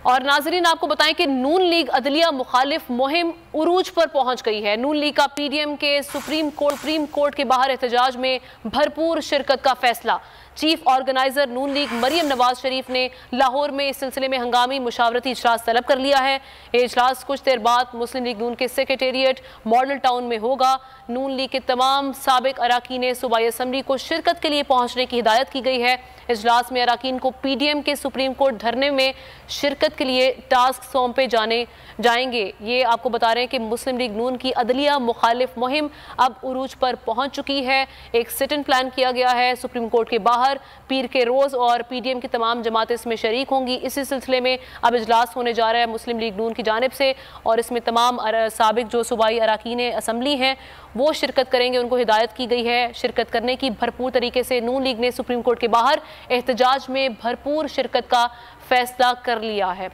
और नाजरीन आपको बताएं कि नून लीग अदलिया मुखालिफ मुहिम उरूज पर पहुंच गई है। नून लीग का पीडीएम के सुप्रीम कोर्ट के बाहर एहतजाज में भरपूर शिरकत का फैसला। चीफ ऑर्गेनाइजर नून लीग मरियम नवाज शरीफ ने लाहौर में इस सिलसिले में हंगामी मुशावरती इजलास तलब कर लिया है। ये इजलास कुछ देर बाद मुस्लिम लीग नून के सेक्रेटेरिएट मॉडल टाउन में होगा। नून लीग के तमाम साबिक अराकीन सूबाई असम्बली को शिरकत के लिए पहुंचने की हिदायत की गई है। इजलास में अराकीन को पीडीएम के सुप्रीम कोर्ट धरने में शिरकत के लिए टास्क सौंपे जाएंगे। ये आपको बता रहे हैं कि मुस्लिम लीग नून की अदलिया मुखालिफ मुहिम अब उरूज पर पहुंच चुकी है। एक सिट इन प्लान किया गया है सुप्रीम कोर्ट के बाहर। पीर के रोज और पीडीएम की तमाम जमातें इसमें शरीक होंगी। इसी सिलसिले में अब इजलास होने जा रहा है मुस्लिम लीग नून की जानिब से, और इसमें तमाम साबिक जो सूबाई अराकीन असम्बली हैं वो शिरकत करेंगे। उनको हिदायत की गई है शिरकत करने की भरपूर तरीके से। नून लीग ने सुप्रीम कोर्ट के बाहर एहतजाज में भरपूर शिरकत का फैसला कर लिया है।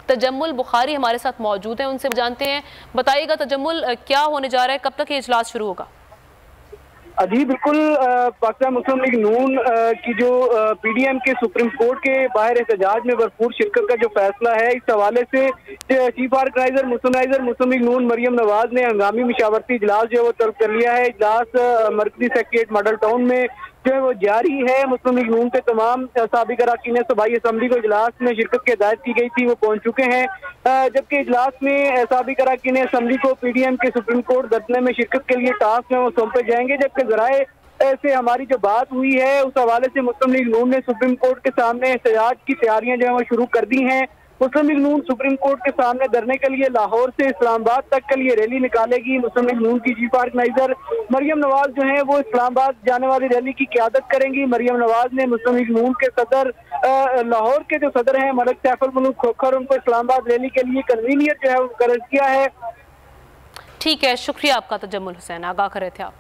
तजम्मुल बुखारी हमारे साथ मौजूद हैं, उनसे जानते हैं। बताइएगा तजम्मुल, क्या होने जा रहा है, कब तक ये इजलास शुरू होगा? जी बिल्कुल, पाकिस्तान मुस्लिम लीग नून की जो पीडीएम के सुप्रीम कोर्ट के बाहर एहतजाज में भरपूर शिरकत का जो फैसला है, इस हवाले से चीफ ऑर्गेनाइजर मुस्लिम लीग नून मरियम नवाज ने हंगामी मुशावरती इजलास जो है वो तलब कर लिया है। इजलास मरकजी सेक्रेटेरिएट मॉडल टाउन में जो है वो जारी है। मुस्लिम लीग नून के तमाम साबिक अरकान सूबाई असम्बली को इजलास में शिरकत की हिदायत की गई थी, वो पहुंच चुके हैं। जबकि इजलास में साबिक अरकान असम्बली को पीडीएम के सुप्रीम कोर्ट धरने में शिरकत के लिए टास्क में वो सौंपे जाएंगे। जबकि जराए से हमारी जो बात हुई है उस हवाले से मुस्लिम लीग नून ने सुप्रीम कोर्ट के सामने एहतजाज की तैयारियां जो है वो शुरू कर दी हैं। मुस्लिम लीग नून सुप्रीम कोर्ट के सामने धरने के लिए लाहौर से इस्लामाबाद तक के लिए रैली निकालेगी। मुस्लिम लीग नून की चीफ ऑर्गेनाइजर मरियम नवाज जो है वो इस्लामाबाद जाने वाली रैली की क़यादत करेंगी। मरियम नवाज ने मुस्लिम लीग नून के सदर लाहौर के जो सदर हैं मलिक सैफुल मुल्क खोखर, उनको इस्लामाबाद रैली के लिए कन्वीनियर जो है वो मुकर्रर किया है। ठीक है, शुक्रिया आपका तजम्मुल हुसैन, आगाह कर रहे थे आप।